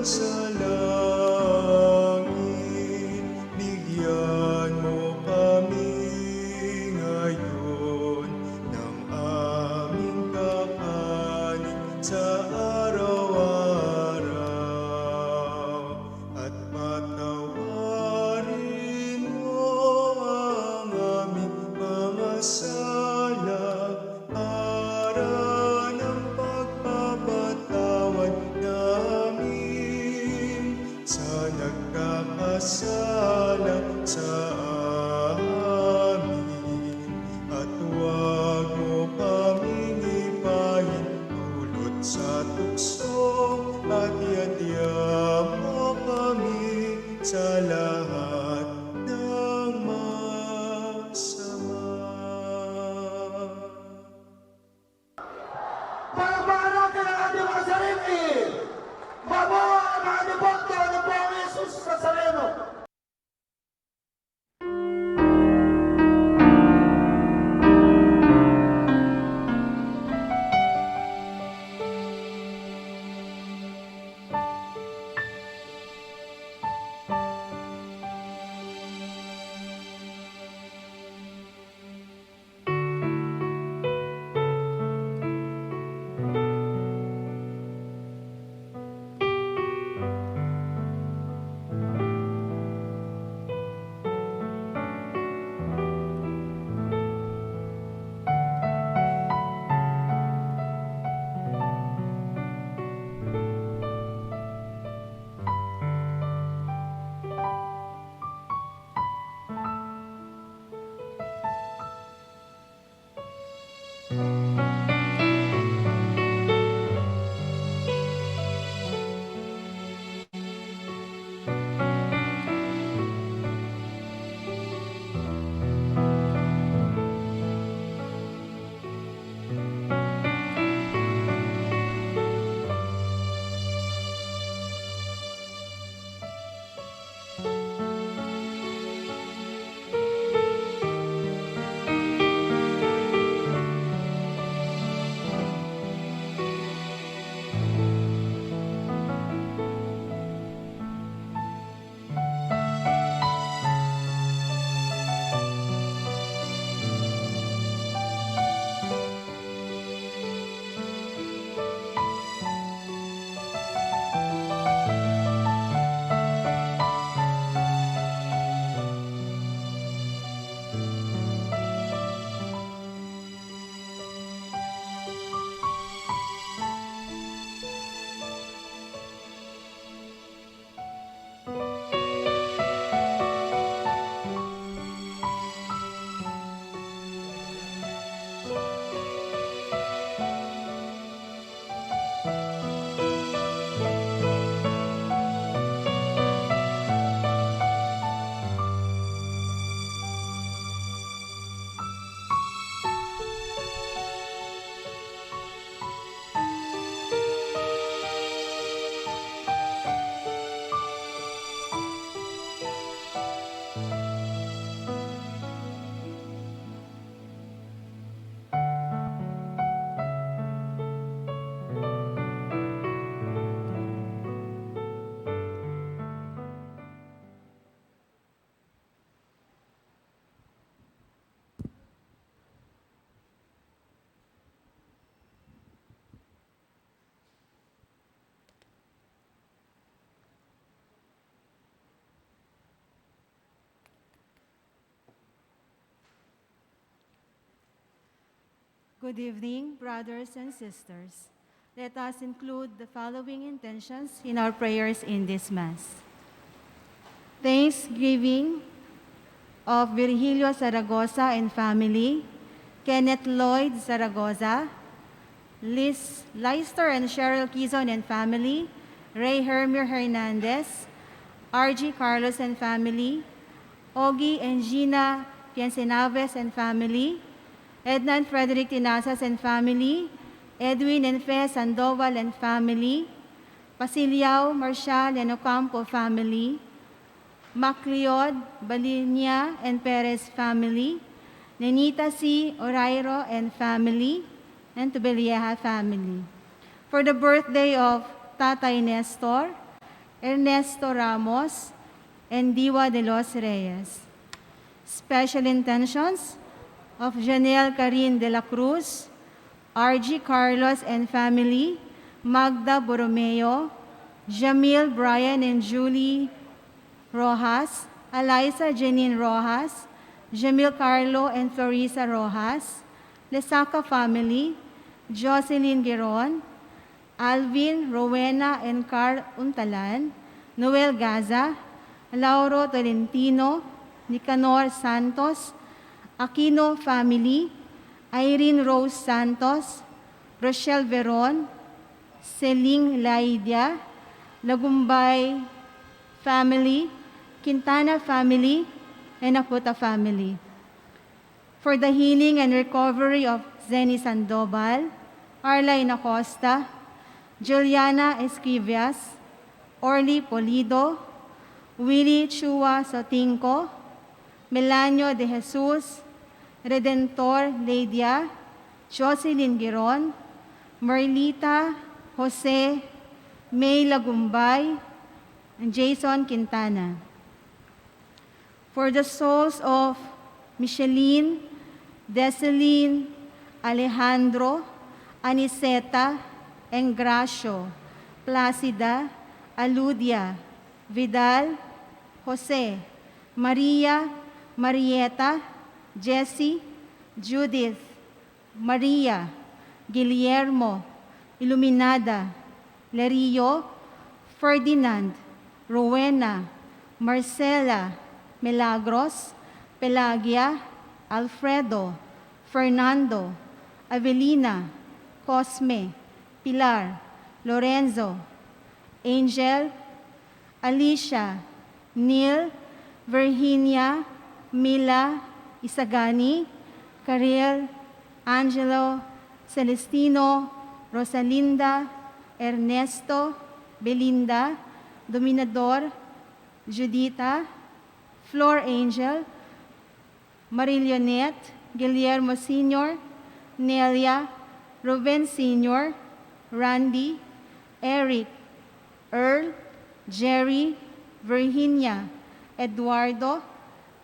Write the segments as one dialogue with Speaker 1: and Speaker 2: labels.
Speaker 1: sa langit, bigyan mo kami ngayon ng aming kakanin sa araw-araw, at patawarin mo ang aming mga sala para ng pagpapatawad namin sa nagkakasala sa amin. At huwag mo kaming ipahintulot sa tukso, at iadya mo kami sa lahat ng masama.
Speaker 2: Palakpakan natin ang ating mga sarili! Mabuhay ang mga devoto ng Panginoong Jesus Nazareno!
Speaker 3: Good evening, brothers and sisters. Let us include the following intentions in our prayers in this Mass. Thanksgiving of Virgilio Zaragoza and family, Kenneth Lloyd Zaragoza, Liz Leister and Cheryl Quizon and family, Ray Hermir Hernandez, RG Carlos and family, Ogie and Gina Piensenaves and family, Edna and Frederick Tinasas and family, Edwin and Fe Sandoval and family, Pasiliao, Marshall and Ocampo family, Macleod, Balinia and Perez family, Nenita C. Orairo and family, and Tubelieja family. For the birthday of Tatay Nestor, Ernesto Ramos, and Diwa de los Reyes. Special intentions of Janelle Karin de la Cruz, R.G. Carlos and family, Magda Borromeo, Jamil Brian and Julie Rojas, Eliza Janine Rojas, Jamil Carlo and Florisa Rojas, Lesaca family, Jocelyn Giron, Alvin, Rowena and Carl Untalan, Noel Gaza, Lauro Tolentino, Nicanor Santos, Aquino family, Irene Rose Santos, Rochelle Veron, Celine Laidia, Lagumbay family, Quintana family, and Aputa family. For the healing and recovery of Zeni Sandoval, Arlene Acosta, Juliana Esquivias, Orly Polido, Willie Chua Sotinco, Melanio de Jesus, Redentor Leidia, Jocelyn Giron, Merlita, Jose, May Lagumbay, and Jason Quintana. For the souls of Micheline, Deseline, Alejandro, Aniseta, Engracio, Placida, Aludia, Vidal, Jose, Maria, Marieta, Jessie, Judith, Maria, Guillermo, Iluminada, Lerio, Ferdinand, Rowena, Marcela, Milagros, Pelagia, Alfredo, Fernando, Avelina, Cosme, Pilar, Lorenzo, Angel, Alicia, Neil, Virginia, Mila, Isagani, Karel, Angelo, Celestino, Rosalinda, Ernesto, Belinda, Dominador, Judita, Flor Angel, Marilionette, Guillermo Sr., Nelia, Ruben Sr., Randy, Eric, Earl, Jerry, Virginia, Eduardo,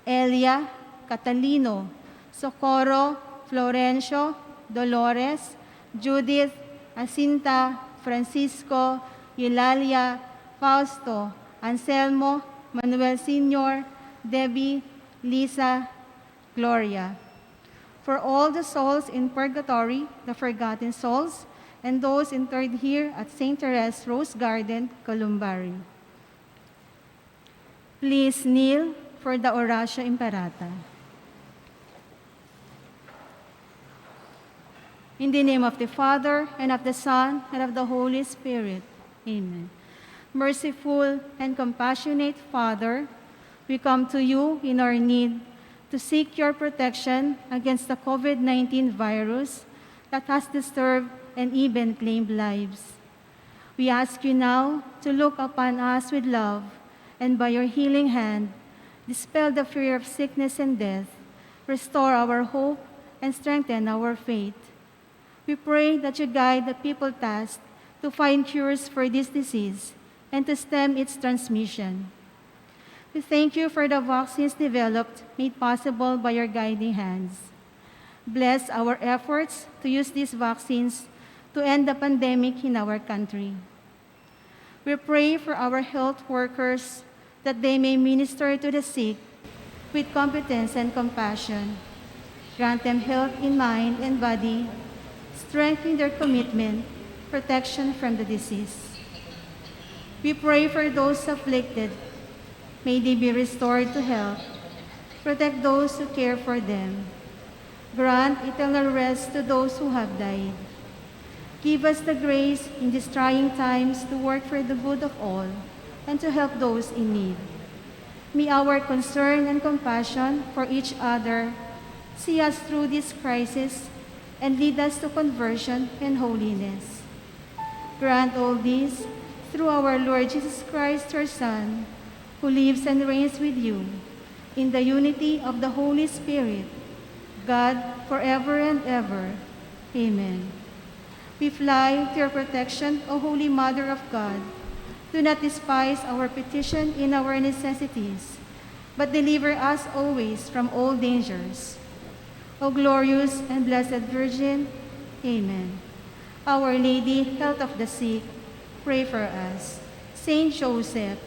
Speaker 3: Elia, Catalino, Socorro, Florencio, Dolores, Judith, Jacinta, Francisco, Eulalia, Fausto, Anselmo, Manuel Sr., Debbie, Lisa, Gloria. For all the souls in purgatory, the forgotten souls, and those interred here at St. Therese Rose Garden, Columbari. Please kneel for the Oratio Imperata. In the name of the Father, and of the Son, and of the Holy Spirit. Amen. Merciful and compassionate Father, we come to you in our need to seek your protection against the COVID-19 virus that has disturbed and even claimed lives. We ask you now to look upon us with love, and by your healing hand, dispel the fear of sickness and death, restore our hope, and strengthen our faith. We pray that you guide the people tasked to find cures for this disease and to stem its transmission. We thank you for the vaccines developed, made possible by your guiding hands. Bless our efforts to use these vaccines to end the pandemic in our country. We pray for our health workers that they may minister to the sick with competence and compassion. Grant them health in mind and body, strengthen their commitment, protection from the disease. We pray for those afflicted. May they be restored to health. Protect those who care for them. Grant eternal rest to those who have died. Give us the grace in these trying times to work for the good of all and to help those in need. May our concern and compassion for each other see us through this crisis and lead us to conversion and holiness. Grant all this through our Lord Jesus Christ, your Son, who lives and reigns with you in the unity of the Holy Spirit, God, forever and ever. Amen. We fly to your protection, O Holy Mother of God. Do not despise our petition in our necessities, but deliver us always from all dangers. O glorious and blessed Virgin, Amen. Our Lady, health of the sick, pray for us. Saint Joseph,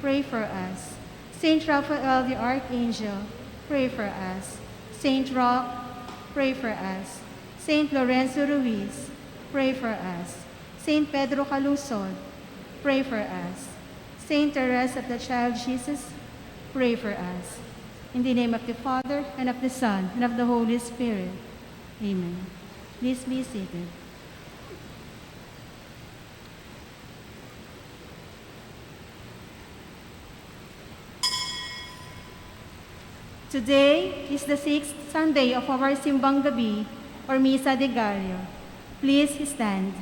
Speaker 3: pray for us. Saint Raphael the Archangel, pray for us. Saint Roch, pray for us. Saint Lorenzo Ruiz, pray for us. Saint Pedro Calungsod, pray for us. Saint Therese of the Child Jesus, pray for us. In the name of the Father, and of the Son, and of the Holy Spirit. Amen. Please be seated. Today is the 6th Sunday of our Simbang Gabi, or Misa de Gallo. Please stand.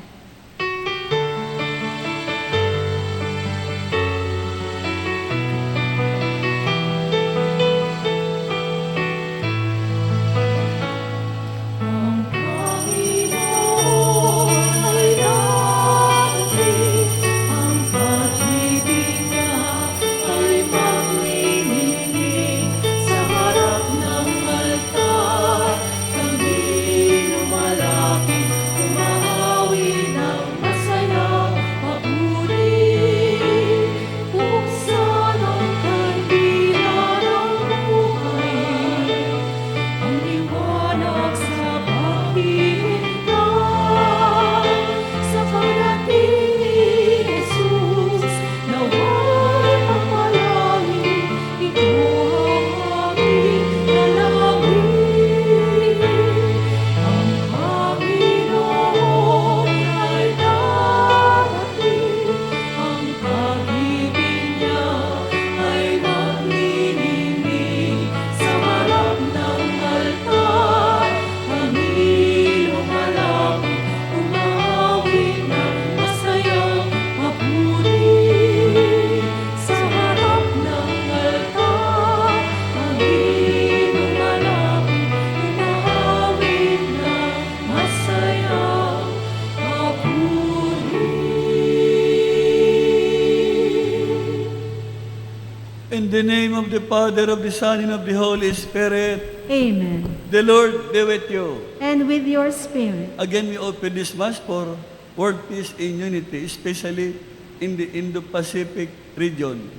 Speaker 4: In the name of the Father, of the Son, and of the Holy Spirit,
Speaker 3: Amen.
Speaker 4: the Lord be with you.
Speaker 3: And with your spirit.
Speaker 4: Again, we open this Mass for world peace and unity, especially in the Indo-Pacific region.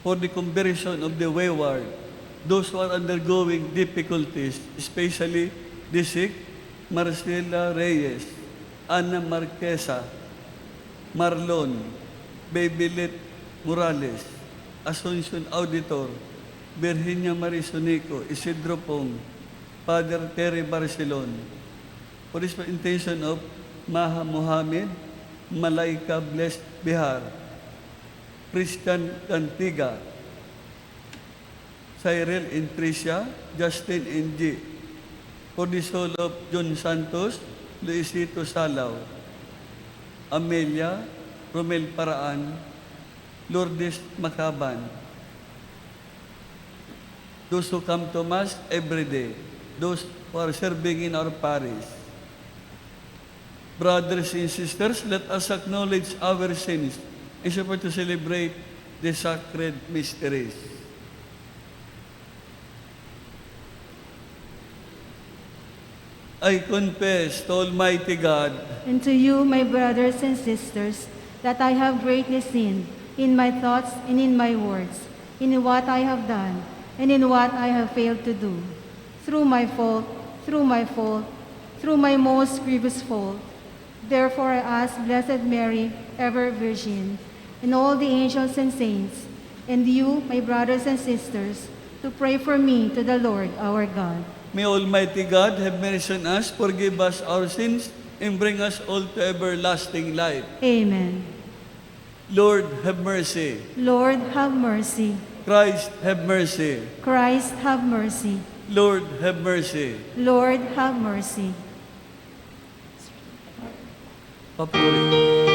Speaker 4: For the conversion of the wayward, those who are undergoing difficulties, especially the sick, Marcela Reyes, Ana Marquesa, Marlon, Babylit Morales, Asuncion Auditor, Virginia Marisonico, Isidro Pong, Father Terry Barcelon. For this intention of Maha Mohammed, Malaika Blessed Bihar, Christian Cantiga, Cyril and Tricia, Justin and G. For the soul of John Santos, Luisito Salao, Amelia, Romel Paraan, Lourdes Macaban. Those who come to Mass every day, those who are serving in our parish. Brothers and sisters, let us acknowledge our sins and support to celebrate the sacred mysteries. I confess to Almighty God
Speaker 3: And to you, my brothers and sisters, that I have greatly sinned in my thoughts and in my words, in what I have done and in what I have failed to do. Through my fault, through my most grievous fault. Therefore I ask Blessed Mary, ever Virgin, and all the angels and saints, and you, my brothers and sisters, to pray for me to the Lord our God.
Speaker 4: May Almighty God have mercy on us, forgive us our sins, and bring us all to everlasting life.
Speaker 3: Amen.
Speaker 4: Lord, have mercy.
Speaker 3: Lord, have mercy.
Speaker 4: Christ, have mercy.
Speaker 3: Christ, have mercy.
Speaker 4: Lord, have mercy.
Speaker 3: Lord, have mercy.
Speaker 4: Papuri.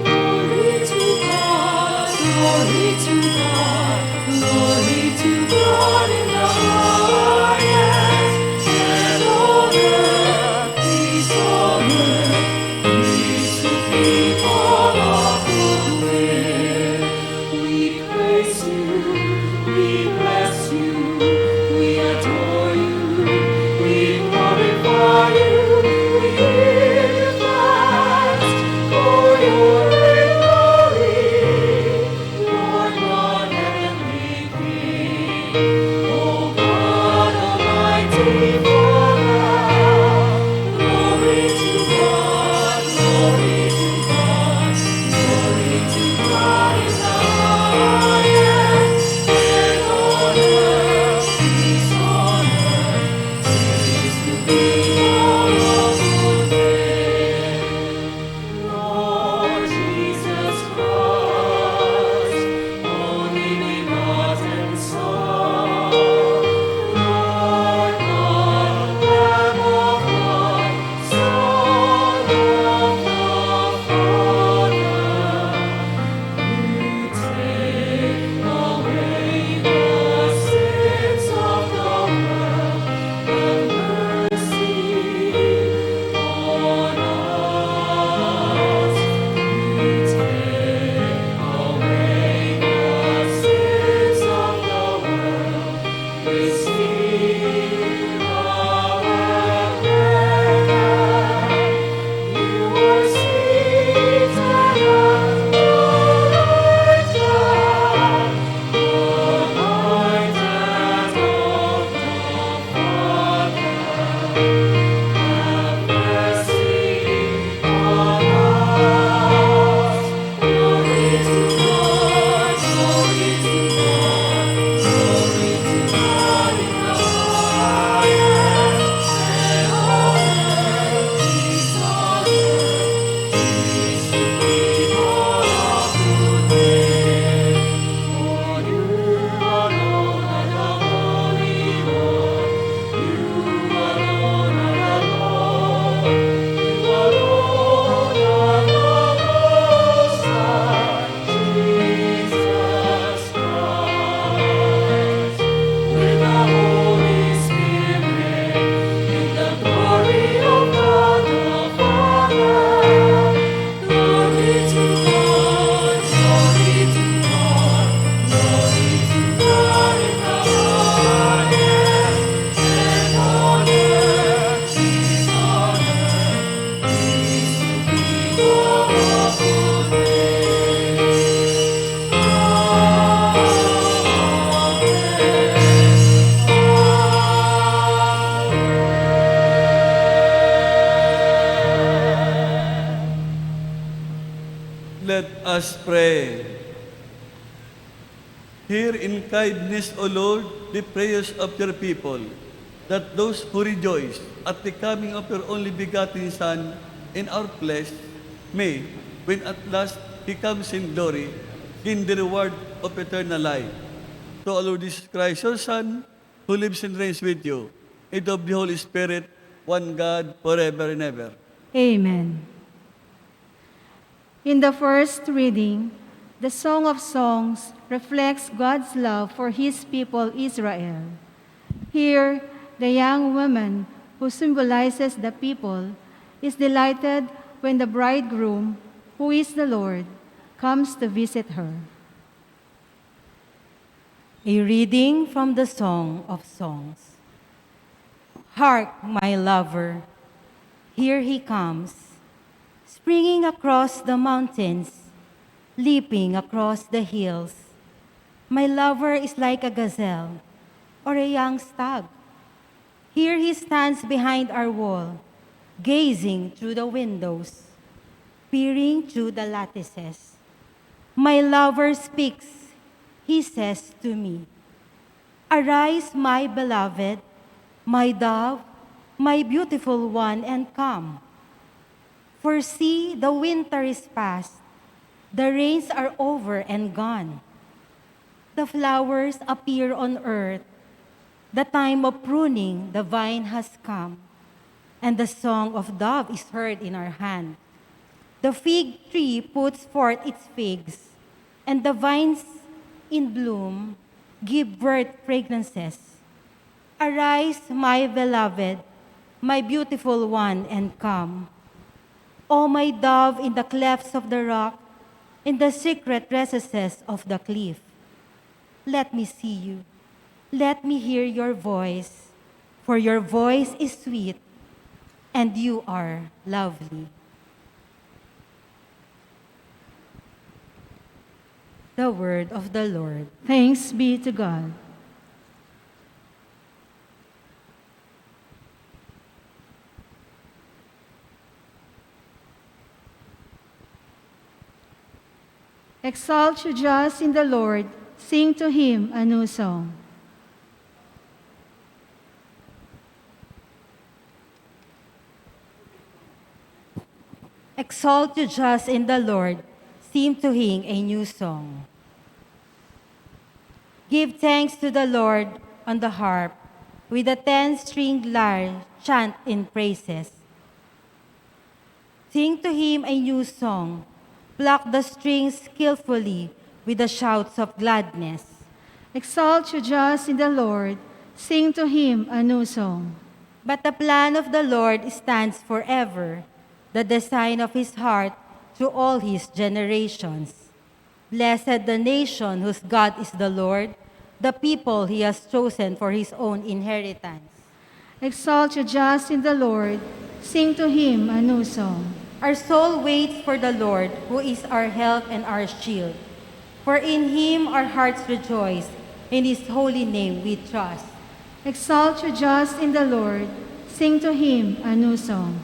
Speaker 5: Glory to God, glory to God, glory to God in the highest.
Speaker 4: Let us pray. Hear in kindness, O Lord, the prayers of your people, that those who rejoice at the coming of your only begotten Son in our flesh may, when at last he comes in glory, gain the reward of eternal life. To our Lord Jesus Christ, your Son, who lives and reigns with you, and of the Holy Spirit, one God, forever and ever.
Speaker 3: Amen. In the first reading, the Song of Songs reflects God's love for his people Israel. Here, the young woman who symbolizes the people is delighted when the bridegroom, who is the Lord, comes to visit her.
Speaker 6: A reading from the Song of Songs. Hark, my lover, here he comes, springing across the mountains, leaping across the hills. My lover is like a gazelle or a young stag. Here he stands behind our wall, gazing through the windows, peering through the lattices. My lover speaks. He says to me, "Arise, my beloved, my dove, my beautiful one, and come. For see, the winter is past, the rains are over and gone. The flowers appear on earth, the time of pruning the vine has come, and the song of dove is heard in our hand. The fig tree puts forth its figs, and the vines in bloom give birth fragrances. Arise, my beloved, my beautiful one, and come. O my dove in the clefts of the rock, in the secret recesses of the cliff. Let me see you. Let me hear your voice, for your voice is sweet, and you are lovely." The word of the Lord.
Speaker 3: Thanks be to God. Exalt you just in the Lord, sing to him a new song.
Speaker 6: Exalt you just in the Lord, sing to him a new song. Give thanks to the Lord on the harp, with a 10-stringed lyre chant in praises. Sing to him a new song, pluck the strings skillfully with the shouts of gladness.
Speaker 3: Exalt you just in the Lord, sing to him a new song.
Speaker 6: But the plan of the Lord stands forever, the design of his heart through all his generations. Blessed the nation whose God is the Lord, the people he has chosen for his own inheritance.
Speaker 3: Exalt you just in the Lord, sing to him a new song.
Speaker 6: Our soul waits for the Lord, who is our help and our shield. For in him our hearts rejoice, in his holy name we trust.
Speaker 3: Exalt you just in the Lord, sing to him a new song.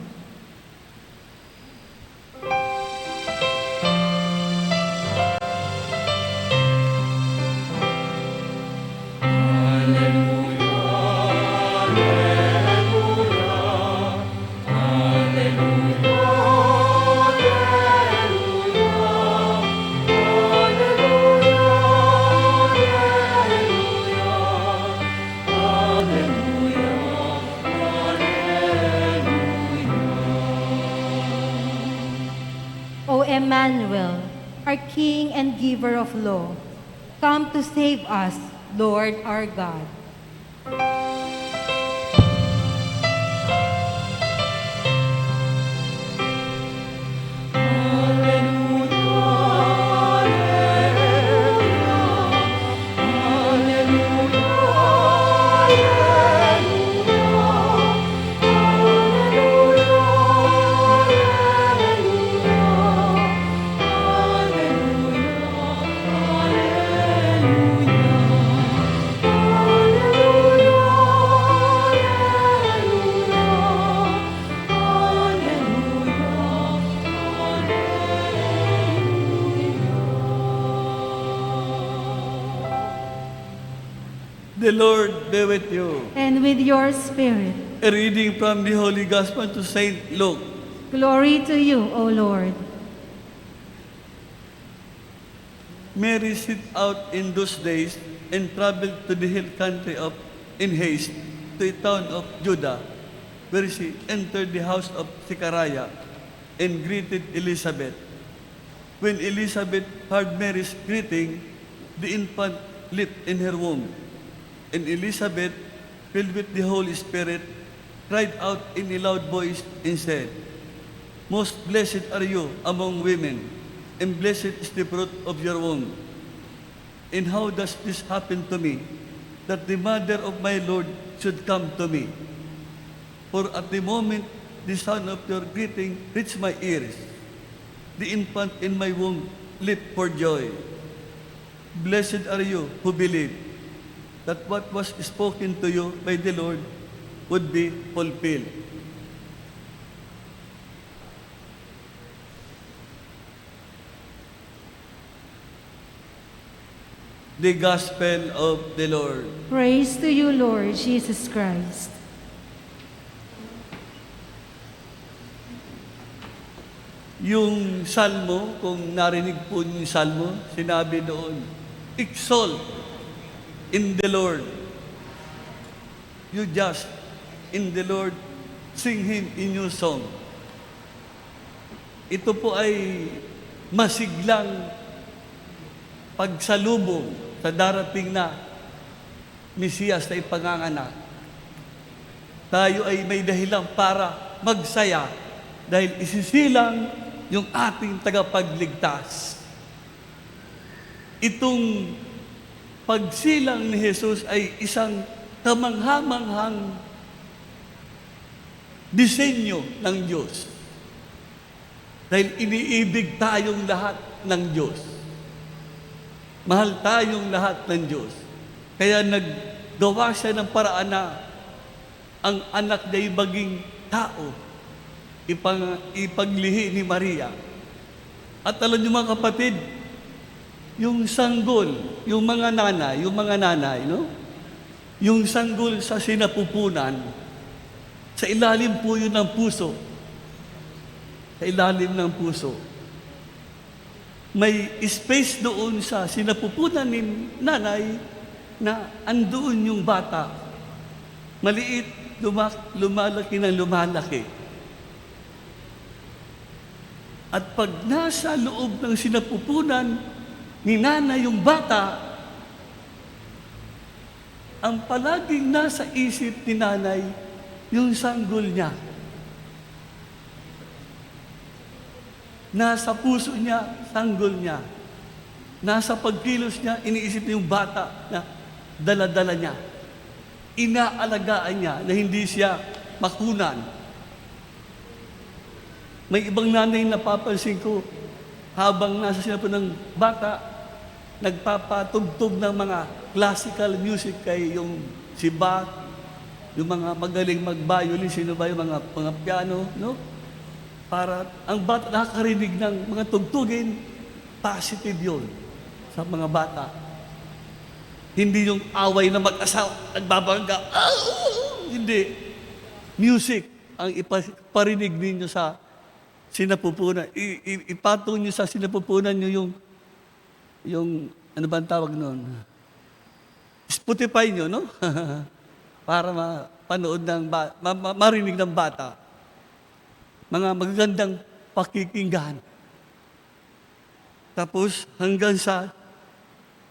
Speaker 6: O Emmanuel, our King and giver of law, come to save us, Lord our God.
Speaker 4: The Lord be with you.
Speaker 3: and with your spirit.
Speaker 4: A reading from the Holy Gospel to Saint Luke.
Speaker 3: Glory to you, O Lord.
Speaker 4: Mary set out in those days and traveled to the hill country in haste to a town of Judah, where she entered the house of Zechariah and greeted Elizabeth. When Elizabeth heard Mary's greeting, the infant leaped in her womb, and Elizabeth, filled with the Holy Spirit, cried out in a loud voice and said, "Most blessed are you among women, and blessed is the fruit of your womb. And how does this happen to me, that the mother of my Lord should come to me? For at the moment the sound of your greeting reached my ears, the infant in my womb leaped for joy. Blessed are you who believe that what was spoken to you by the Lord would be fulfilled." The Gospel of the Lord.
Speaker 3: Praise to you, Lord Jesus Christ.
Speaker 4: Yung salmo, kung narinig po niyo yung salmo, sinabi doon, exalt in the Lord. You just in the Lord, sing Him a new song. Ito po ay masiglang pagsalubong sa darating na Mesiyas na ipanganganak. Tayo ay may dahilan para magsaya dahil isisilang yung ating tagapagligtas. Itong pagsilang ni Jesus ay isang kamangha-manghang disenyo ng Diyos. Dahil iniibig tayong lahat ng Diyos. Mahal tayong lahat ng Diyos. Kaya naggawa siya ng paraan na ang anak niya ay maging tao, ipaglihi ni Maria. At alam niyo mga kapatid, yung sanggol, yung mga nanay, no? Yung sanggol sa sinapupunan, sa ilalim po yun ng puso. Sa ilalim ng puso. May space doon sa sinapupunan ni nanay na andoon yung bata. Maliit, lumalaki ng lumalaki. At pag nasa loob ng sinapupunan ni nanay yung bata, ang palaging nasa isip ni nanay, yung sanggol niya. Nasa puso niya, sanggol niya. Nasa pagkilos niya, iniisip niya yung bata na dala-dala niya. Inaalagaan niya na hindi siya makunan. May ibang nanay na napapansin ko, habang nasa sinapo ng bata, nagpapatugtog ng mga classical music kay yung si Bach, yung mga magaling mag-violin, sino ba yung mga piano, no? Para ang bata nakakarinig ng mga tugtugin, positive yun sa mga bata. Hindi yung away na mag-asawa, nagbabangga, hindi. Music ang iparinig ninyo sa sinapupunan. Ipatong nyo sa sinapupunan nyo yung ano ba ang tawag nun? Spotify nyo, no? Para mapanood marinig ng bata. Mga magagandang pakikinggan. Tapos hanggang sa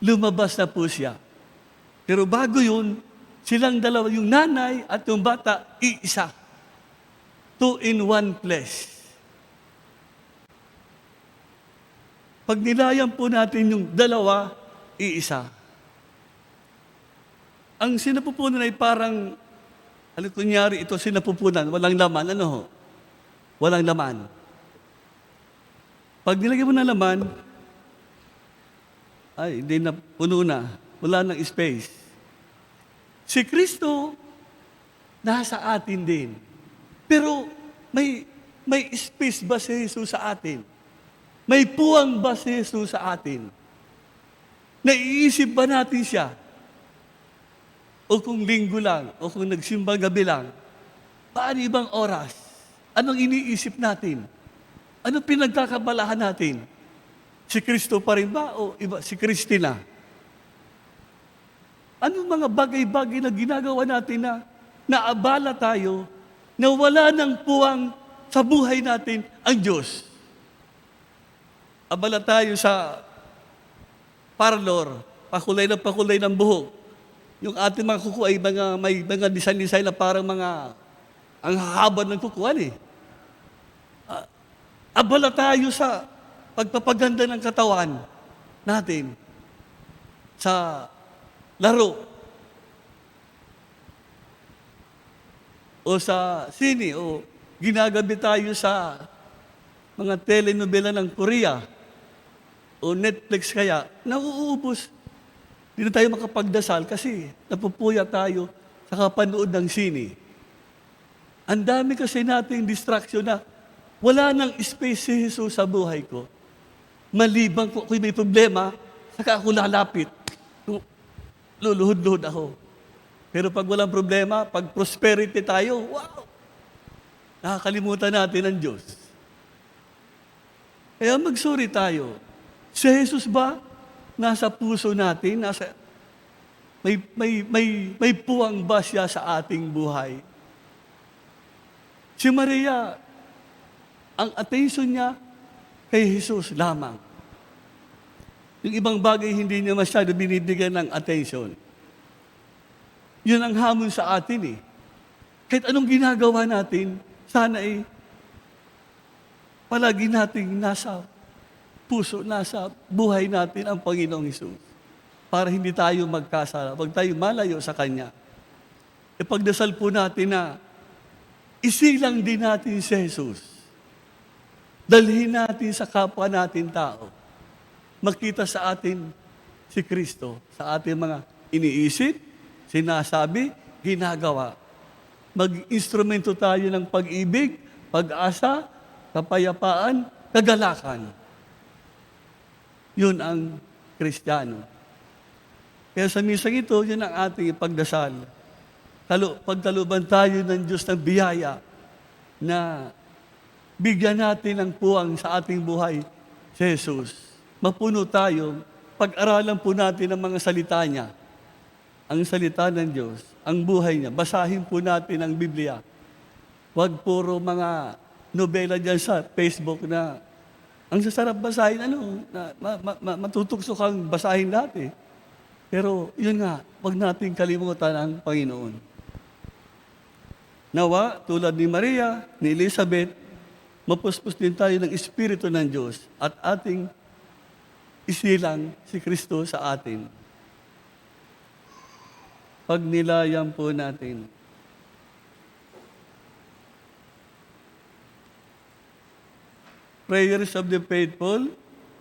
Speaker 4: lumabas na po siya. Pero bago yun, silang dalawa, yung nanay at yung bata, iisa. 2 in 1 flesh. Pag nilayan po natin yung dalawa, iisa. Ang sinapupunan ay parang, kunyari ito sinapupunan, walang laman, ano ho? Walang laman. Pag nilagay mo ng laman, ay, hindi na, puno na. Wala nang space. Si Kristo, nasa atin din. Pero, may space ba si Jesus sa atin? May puwang ba si Jesus sa atin? Naiisip ba natin siya? o kung linggo lang, o kung nagsimbang gabi lang, paano ibang oras? Anong iniisip natin? Anong pinagkakabalahan natin? Si Kristo pa rin ba o iba, si Christina? Anong mga bagay-bagay na ginagawa natin na naabala tayo, na wala ng puwang sa buhay natin ang Diyos? Abala tayo sa parlor, pakulay ng buhok. Yung ating mga kuko ay may mga design-design na parang mga, ang haba ng kukuan eh. Abala tayo sa pagpapaganda ng katawan natin sa laro o sa sine o ginagabi tayo sa mga telenovela ng Korea o Netflix kaya, nauubos. Hindi na tayo makapagdasal kasi napupuya tayo sa kapanood ng sine. Ang dami kasi nating distraction na wala nang space si Jesus sa buhay ko. Maliban ko kung may problema, saka ako lalapit. Luluhod-luhod ako. Pero pag walang problema, pag prosperity tayo, wow! Nakakalimutan natin ang Diyos. Kaya magsuri tayo. Si Jesus ba nasa puso natin? May puwang ba siya sa ating buhay? Si Maria, ang attention niya kay Jesus lamang. Yung ibang bagay hindi niya masyado binibigyan ng attention. Yun ang hamon sa atin eh. Kahit anong ginagawa natin, sana palagi nating nasa puso, nasa buhay natin ang Panginoong Hesus. Para hindi tayo magkasala, wag tayo malayo sa Kanya. Ipagdasal po natin na isilang din natin si Jesus. Dalhin natin sa kapwa natin tao. Makita sa atin si Kristo, sa ating mga iniisip, sinasabi, ginagawa. Mag-instrumento tayo ng pag-ibig, pag-asa, kapayapaan, kagalakan. Yun ang Kristiyano. Kaya sa misang ito, yun ang ating ipagdasal. Pagtaluban tayo ng Diyos ng biyaya na bigyan natin ng puwang sa ating buhay si Jesus. Mapuno tayo, pag-aralan po natin ang mga salita niya. Ang salita ng Diyos, ang buhay niya. Basahin po natin ang Biblia. Huwag puro mga nobela dyan sa Facebook na ang sasarap basahin, matutokso kang basahin lahat eh. Pero yun nga, huwag natin kalimutan ang Panginoon. Nawa, tulad ni Maria, ni Elizabeth, mapuspos din tayo ng Espiritu ng Diyos at ating isilang si Kristo sa atin. Pagnilayan po natin. Prayers of the faithful,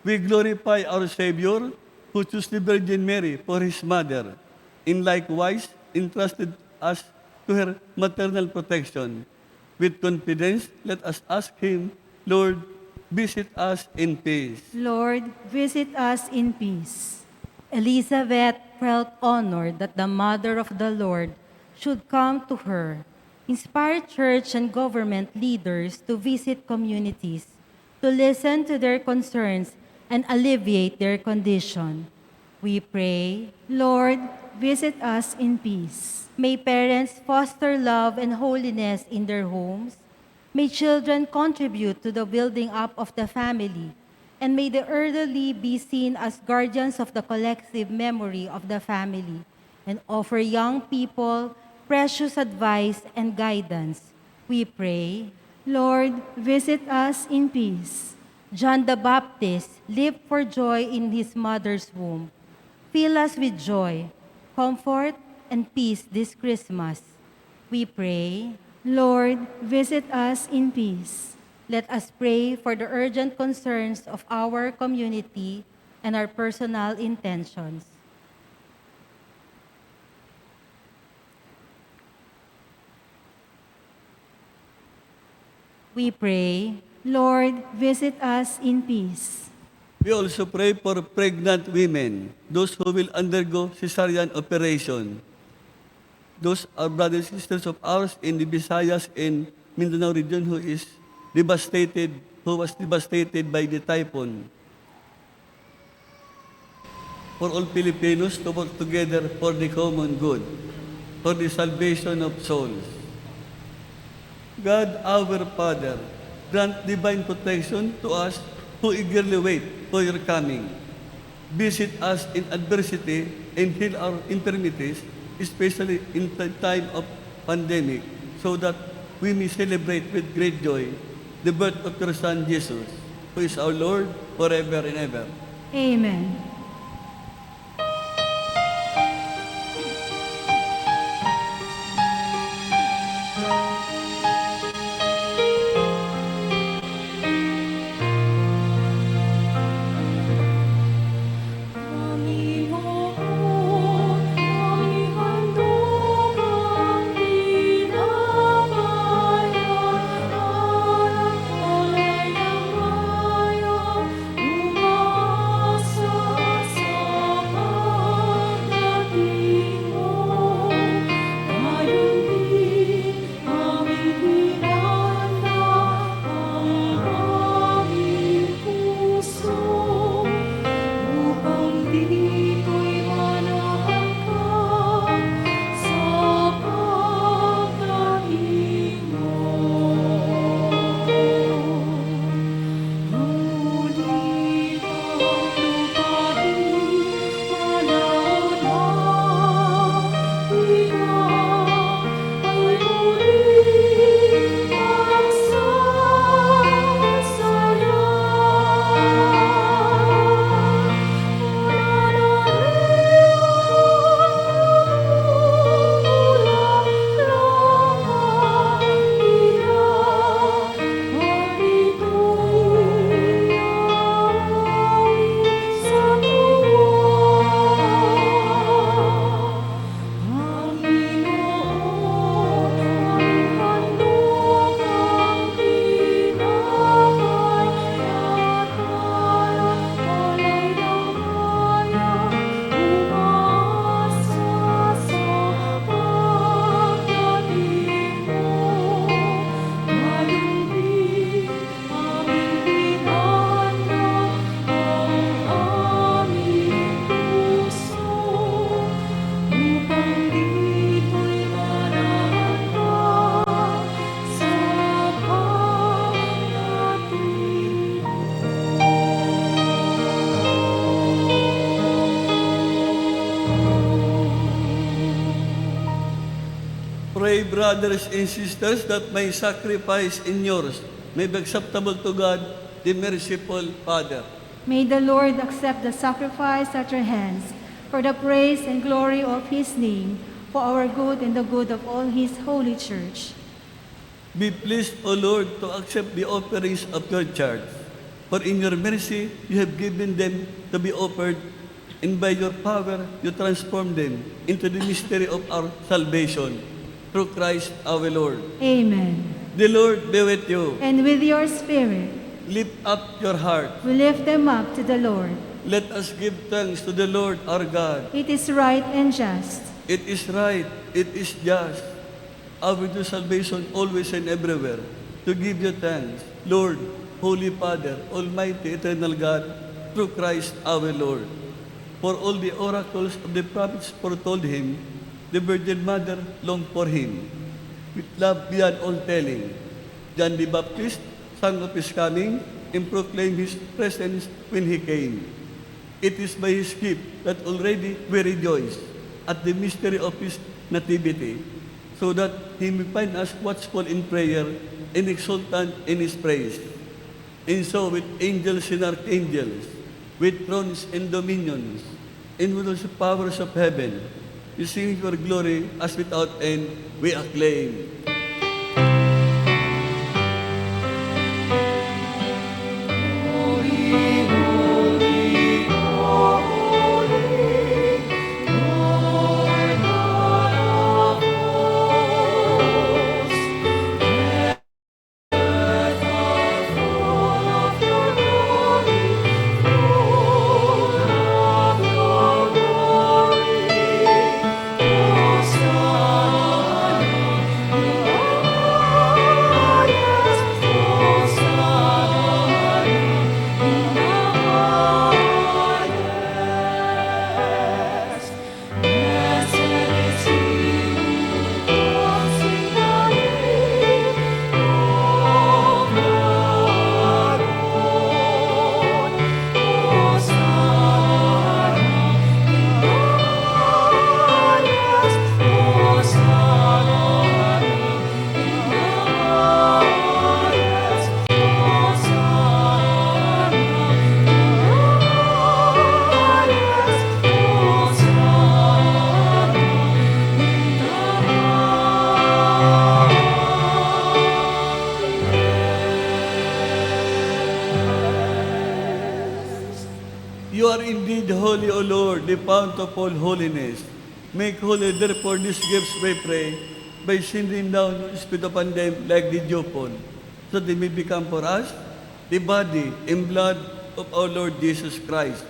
Speaker 4: we glorify our Savior who chose the Virgin Mary for His mother, and likewise entrusted us to her maternal protection. With confidence, let us ask Him, Lord, visit us in peace.
Speaker 3: Lord, visit us in peace.
Speaker 6: Elizabeth felt honored that the mother of the Lord should come to her. Inspire church and government leaders to visit communities, to listen to their concerns and alleviate their condition. We pray,
Speaker 3: Lord, visit us in peace.
Speaker 6: may parents foster love and holiness in their homes. May children contribute to the building up of the family. And may the elderly be seen as guardians of the collective memory of the family and offer young people precious advice and guidance. We pray,
Speaker 3: Lord, visit us in peace.
Speaker 6: John the Baptist leaped for joy in his mother's womb. Fill us with joy, comfort, and peace this Christmas. We pray,
Speaker 3: Lord, visit us in peace.
Speaker 6: let us pray for the urgent concerns of our community and our personal intentions. We pray,
Speaker 3: Lord, visit us in peace.
Speaker 4: We also pray for pregnant women, those who will undergo cesarean operation. those are brothers and sisters of ours in the Visayas and Mindanao region who was devastated by the typhoon. For all Filipinos to work together for the common good, for the salvation of souls. God, our Father, grant divine protection to us who eagerly wait for your coming. Visit us in adversity and heal our infirmities, especially in the time of pandemic, so that we may celebrate with great joy the birth of your Son, Jesus, who is our Lord forever and ever.
Speaker 3: Amen.
Speaker 5: Panginoon, aming handog ang pinapaya't alay ng bayang umasa sa pagdating mo. Ngayon din aming hinanda ang aming puso upang dito'y manahan ka sa pagdating mo. Ngunit ang lupain panahon na ikaw ay muling Panginoon, aming handog ang pinapaya't alay ng bayang umasa sa pagdating mo. Ngayon din aming hinanda ang aming puso upang dito'y manahan ka sa pagdating
Speaker 4: Pray, brothers and sisters, that my sacrifice and yours may be acceptable to God, the merciful Father.
Speaker 3: May the Lord accept the sacrifice at your hands for the praise and glory of his name, for our good and the good of all his holy church.
Speaker 4: Be pleased, O Lord, to accept the offerings of your church. For in your mercy you have given them to be offered, and by your power you transform them into the mystery of our salvation. Through Christ our Lord.
Speaker 3: Amen.
Speaker 4: The Lord be with you.
Speaker 3: And with your spirit,
Speaker 4: Lift up your heart.
Speaker 3: we lift them up to the Lord.
Speaker 4: Let us give thanks to the Lord our God.
Speaker 3: It is right and just.
Speaker 4: It is right, it is just, our due salvation always and everywhere, to give you thanks, Lord, Holy Father, Almighty, Eternal God, through Christ our Lord. For all the oracles of the prophets foretold him, the Virgin Mother longed for him, with love beyond all telling. John the Baptist sang of his coming and proclaimed his presence when he came. It is by his gift that already we rejoice at the mystery of his nativity, so that he may find us watchful in prayer and exultant in his praise. And so with angels and archangels, with thrones and dominions, and with all the powers of heaven, we sing your glory as without end we acclaim.
Speaker 5: Hosanna
Speaker 4: You are indeed holy, O Lord, the fount of all holiness. Make holy, therefore, these gifts, we pray, by sending down your Spirit upon them like the dewfall, so they may become for us the body and blood of our Lord Jesus Christ.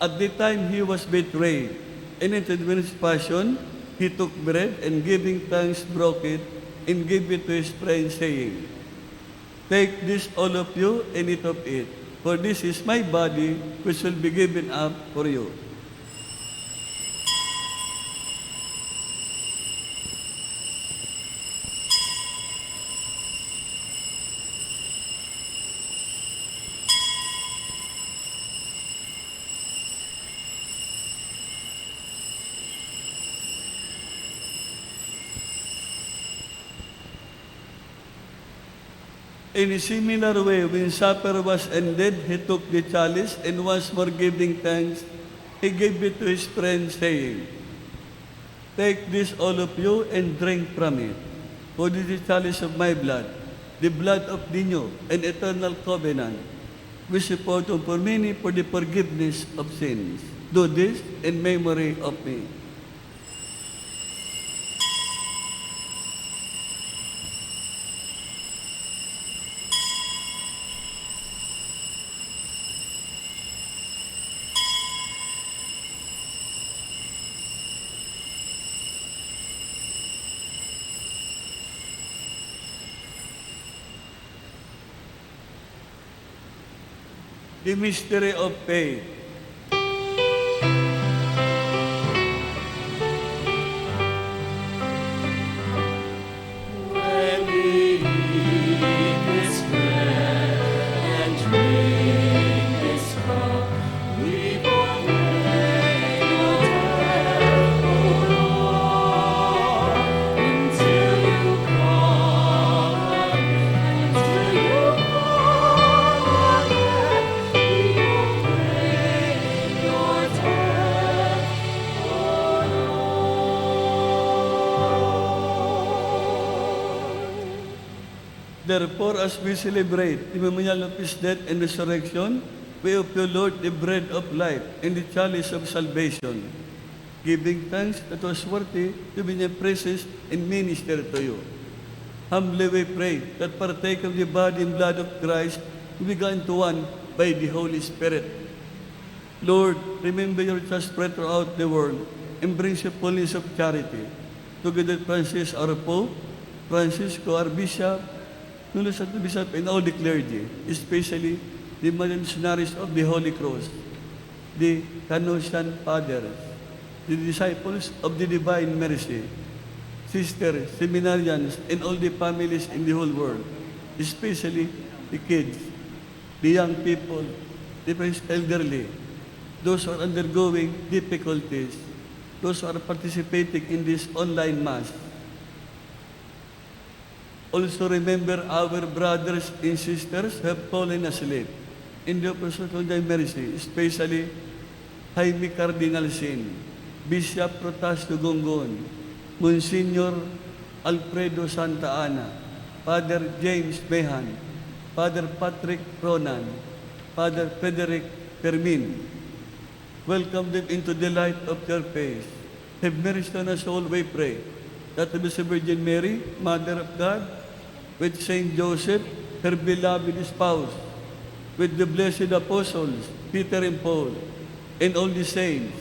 Speaker 4: At the time he was betrayed and entered his passion, he took bread and giving thanks broke it and gave it to his friends, saying, Take this, all of you, and eat of it, for this is my body, which will be given up for you. In a similar way, when supper was ended, he took the chalice, and once more giving thanks, he gave it to his friends, saying, Take this, all of you, and drink from it. For this is the chalice of my blood, the blood of the new and eternal covenant, which is poured out for many for the forgiveness of sins. Do this in memory of me. The mystery of faith.
Speaker 5: When we eat this bread and drink this cup, we proclaim your death, O Lord, until you come again. Until you come again, we proclaim your death, O Lord.
Speaker 4: Therefore, as we celebrate the memorial of his death and resurrection, we offer, Lord, the bread of life and the chalice of salvation, giving thanks that was worthy to be in your presence and minister to you. Humbly we pray that partake of the body and blood of Christ, we become into one by the Holy Spirit. Lord, remember your church spread throughout the world and bring your fullness of charity. Together with Francis, our Pope, Francisco, our Bishop, Nulos at the Bishop, and all the clergy, especially the missionaries of the Holy Cross, the Canossian Fathers, the disciples of the Divine Mercy, sisters, seminarians, and all the families in the whole world, especially the kids, the young people, the elderly, those who are undergoing difficulties, those who are participating in this online mass. Also remember our brothers and sisters who have fallen asleep in the pursuit of thy mercy, especially Jaime Cardinal Sin, Bishop Protasio Gongon, Monsignor Alfredo Santa Ana, Father James Behan, Father Patrick Ronan, Father Frederick Fermin. Welcome them into the light of your face. Have mercy on us all, we pray, that the Blessed Virgin Mary, Mother of God, with Saint Joseph, her beloved spouse, with the blessed apostles, Peter and Paul, and all the saints,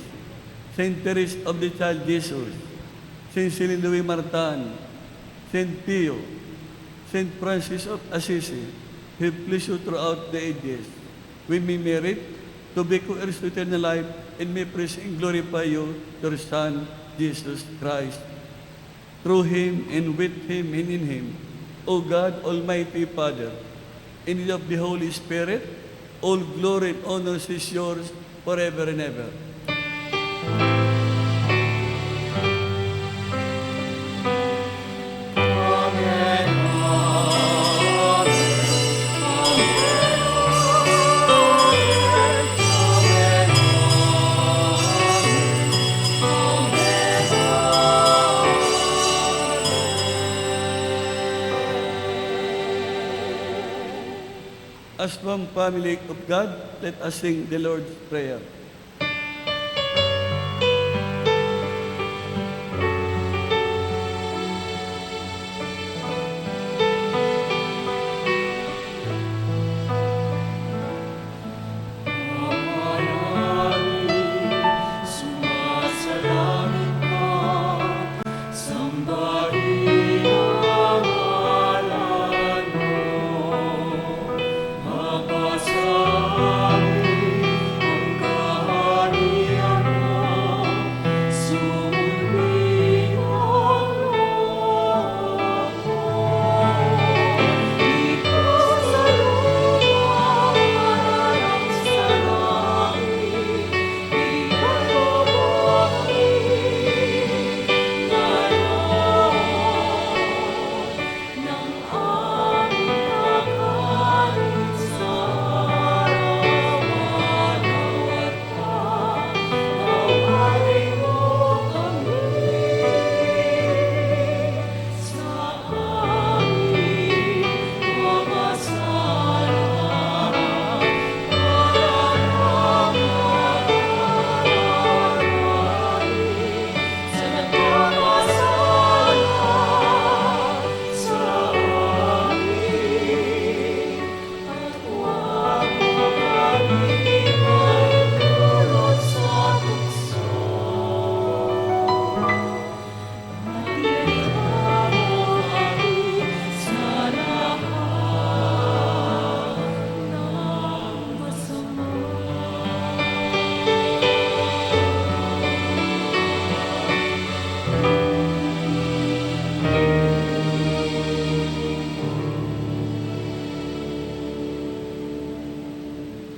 Speaker 4: Saint Teresa of the Child Jesus, Saint Celine Louis Martin, Saint Pio, Saint Francis of Assisi, who please you throughout the ages. We may merit to be co-heirs to eternal life and may praise and glorify you, your Son, Jesus Christ. Through him and with him and in him, O God, Almighty Father, in the name of the Holy Spirit, all glory and honor is yours forever and ever. As one family of God, let us sing the Lord's Prayer.
Speaker 5: Sumasalangit ka, sambahin ang ngalan mo. Mapasabi ang kaharian mo, sumuli ang loob mo. Ikaw sa lupa, maralang sa langit, ikaw bumalik ngayon ng aming kakanin sa araw-araw at pag-awarin mo kami sa aming mga sala para nakararami sa nagkakasala sa amin at huwag mo kami maipulot sa tukso at iligtas mo kami sa lahat ng masama.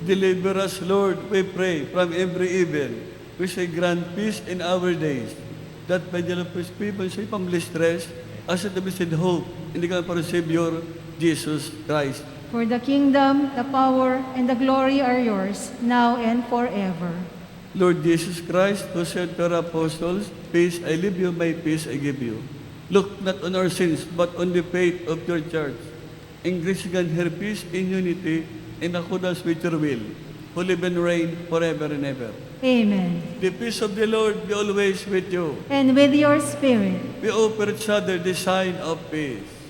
Speaker 4: Deliver us, Lord, we pray, from every evil. We say grant peace in our days, that by the love of people say from distress, as it is in hope, in the coming of our Savior, Jesus Christ.
Speaker 3: For the kingdom, the power, and the glory are yours, now and forever.
Speaker 4: Lord Jesus Christ, who said to our apostles, peace I leave you, my peace I give you. Look not on our sins, but on the faith of your church. Increase and her peace in unity, in accordance with your will, who live and reign forever and ever.
Speaker 3: Amen.
Speaker 4: The peace of the Lord be always with you.
Speaker 3: And with your spirit.
Speaker 4: We offer each other the sign of peace.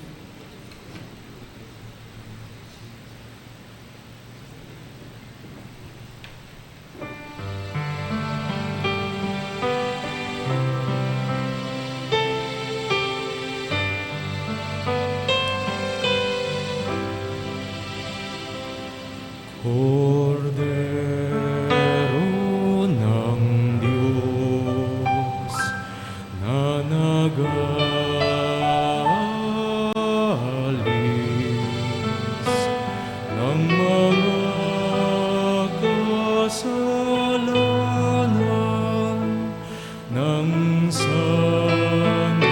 Speaker 5: Kordero ng Diyos na nag-aalis ng mga kasalanan ng sanglibutan.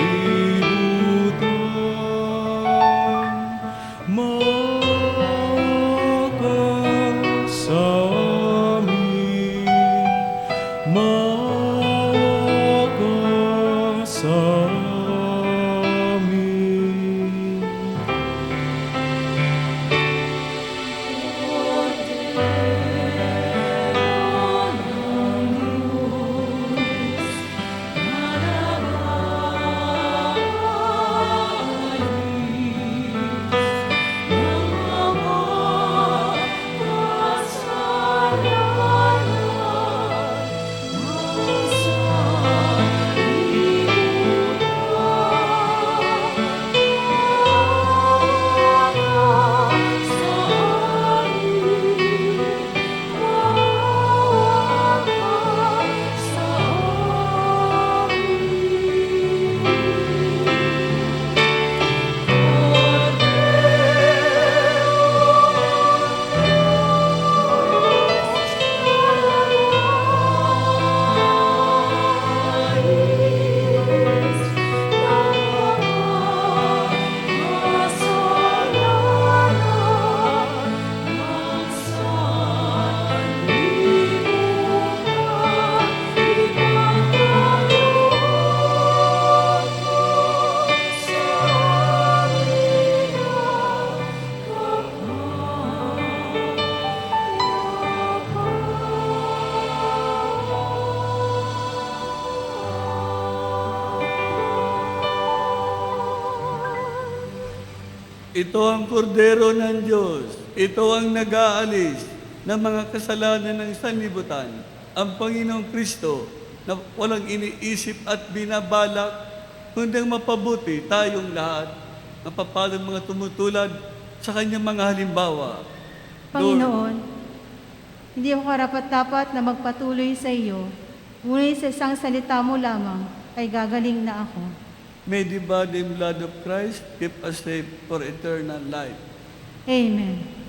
Speaker 4: Ito ang kordero ng Diyos. Ito ang nag-aalis ng mga kasalanan ng sanlibutan. Ang Panginoong Kristo na walang iniisip at binabalak, kundi ang mapabuti tayong lahat, mapapalang mga tumutulad sa kanyang mga halimbawa.
Speaker 3: Panginoon, hindi ako karapat-dapat na magpatuloy sa iyo, ngunit sa isang salita mo lamang ay gagaling na ako.
Speaker 4: May the body and blood of Christ keep us safe for eternal life.
Speaker 3: Amen.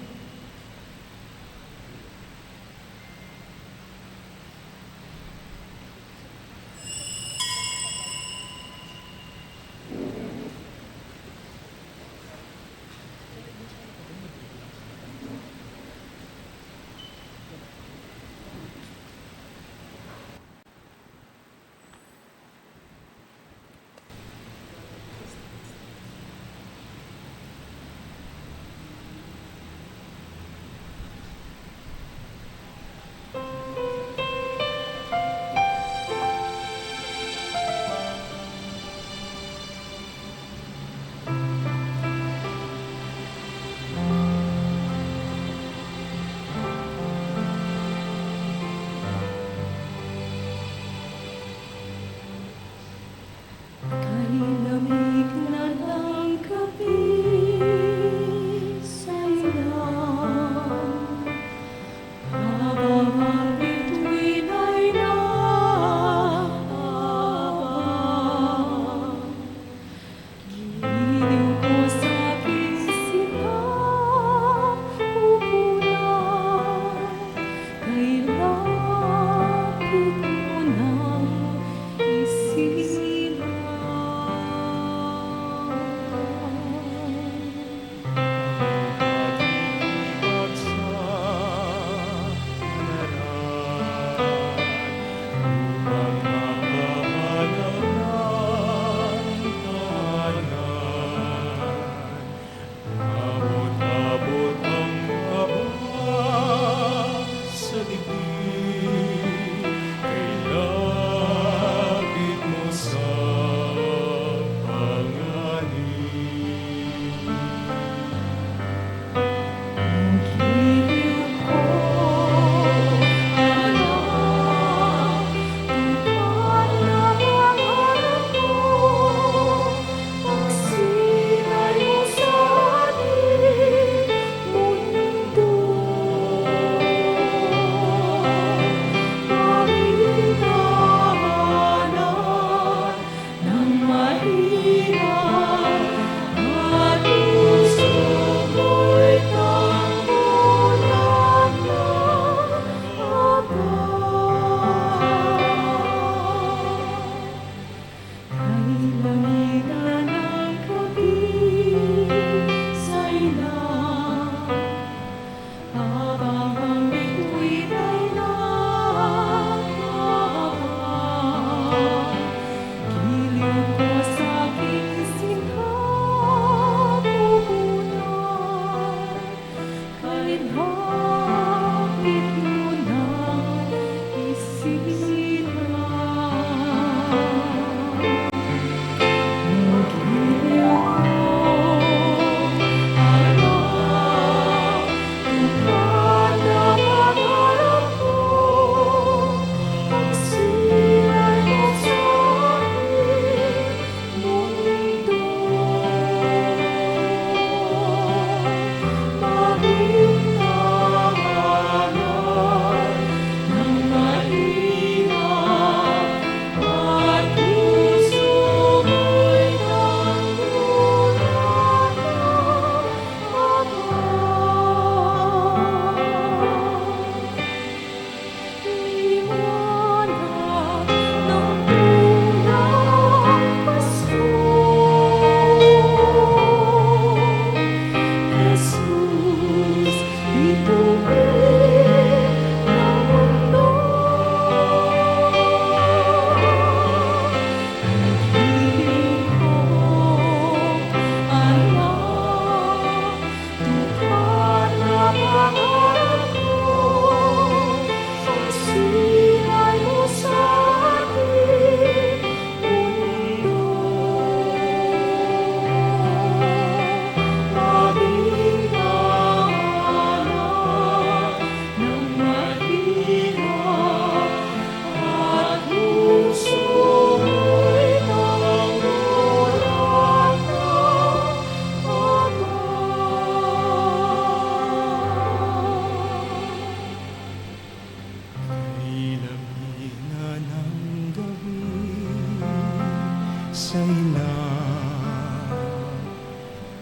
Speaker 5: sa'y na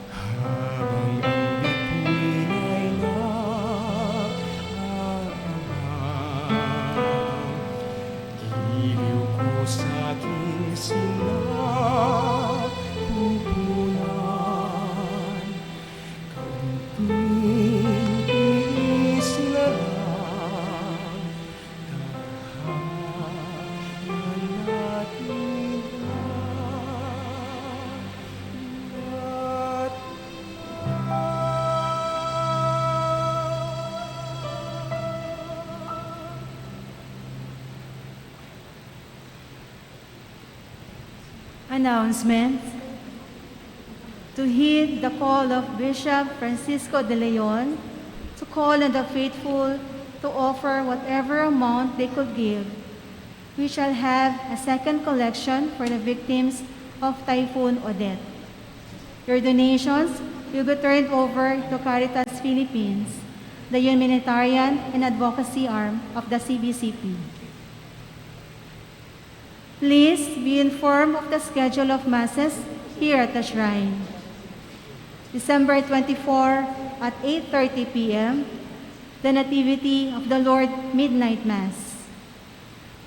Speaker 5: habang ang bituin ay naaabang. Giliw ko sa'king sinapupunan, kaunting tiis na lang, tahanan natin at
Speaker 3: Announcement. To heed the call of Bishop Francisco de Leon to call on the faithful to offer whatever amount they could give, we shall have a second collection for the victims of Typhoon Odette. Your donations will be turned over to Caritas Philippines, the humanitarian and advocacy arm of the CBCP. Please be informed of the schedule of masses here at the shrine. December 24 at 8:30 p.m., the Nativity of the Lord Midnight Mass.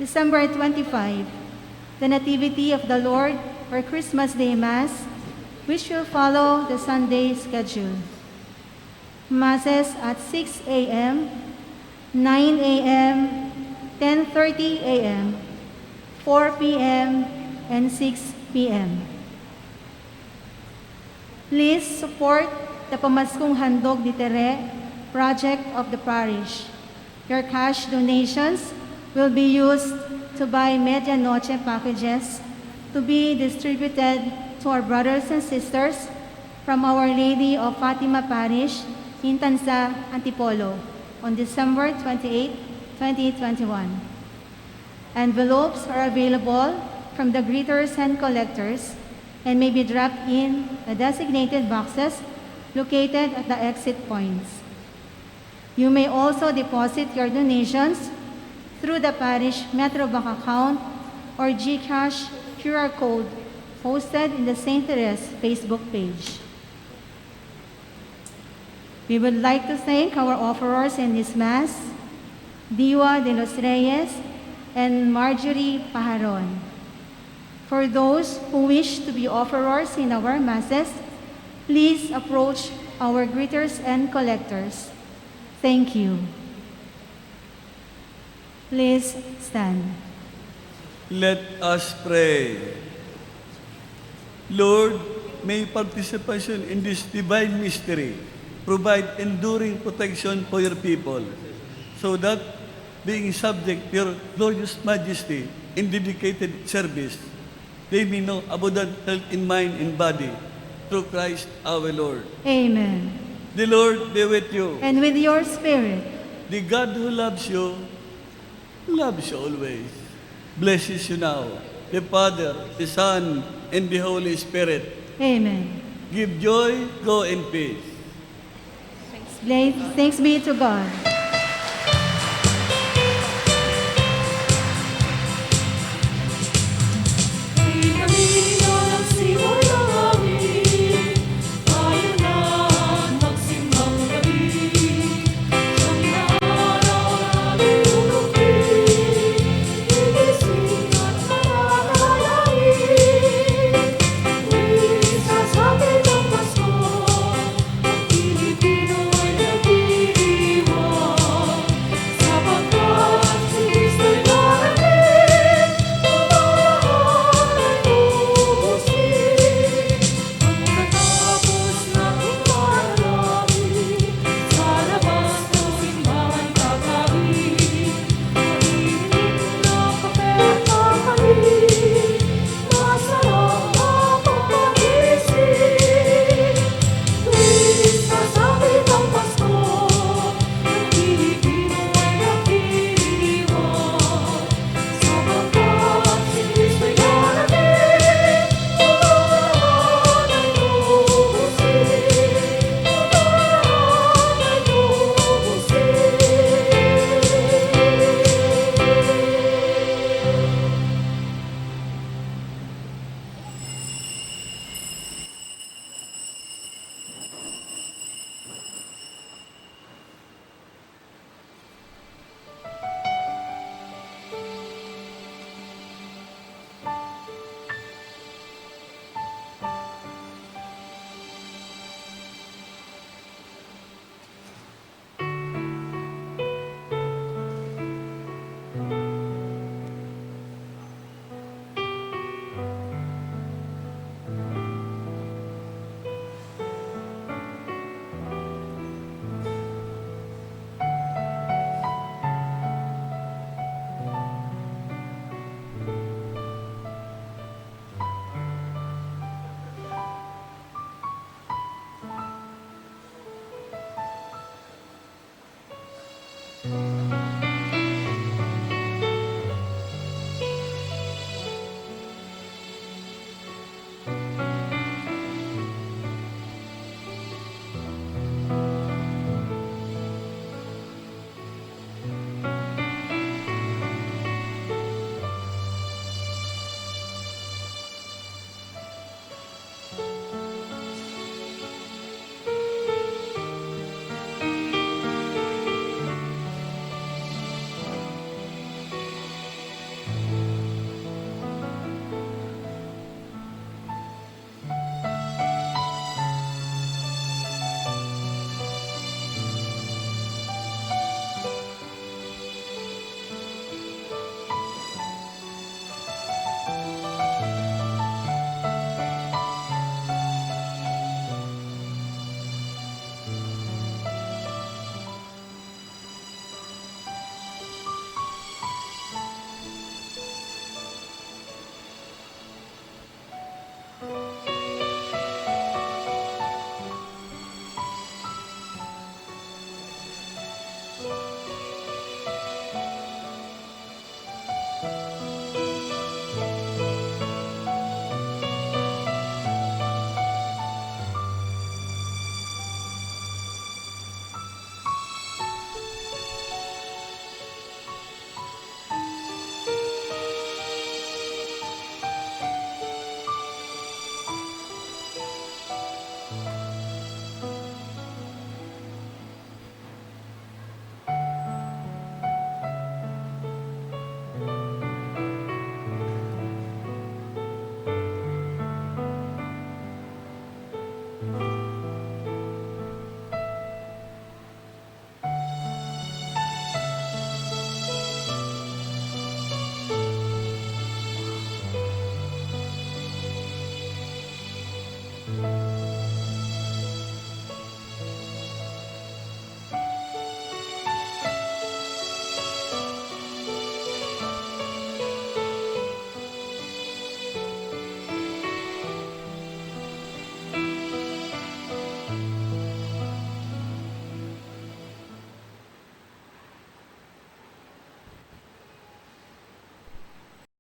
Speaker 3: December 25, the Nativity of the Lord or Christmas Day Mass, which will follow the Sunday schedule. Masses at 6 a.m., 9 a.m., 10:30 a.m., 4 p.m., and 6 p.m. Please support the Pamaskong Handog ni Tere project of the parish. Your cash donations will be used to buy medianoche packages to be distributed to our brothers and sisters from Our Lady of Fatima Parish in Tansa, Antipolo on December 28, 2021. Envelopes are available from the greeters and collectors and may be dropped in the designated boxes located at the exit points. You may also deposit your donations through the parish Metrobank account or GCash QR code posted in the St. Therese Facebook page. We would like to thank our offerers in this Mass, Diwa de los Reyes and Marjorie Pajaron. For those who wish to be offerers in our Masses, please approach our greeters and collectors. Thank you. Please stand.
Speaker 4: Let us pray. Lord, may participation in this divine mystery provide enduring protection for your people, so that, being subject to your glorious majesty in dedicated service, they may know abundant health in mind and body, through Christ our Lord.
Speaker 3: Amen.
Speaker 4: The Lord be with you.
Speaker 3: And with your spirit,
Speaker 4: The God who loves you always. Blesses you now, the Father, the Son, and the Holy Spirit.
Speaker 3: amen.
Speaker 4: Give joy, go in peace.
Speaker 3: Thanks be to God.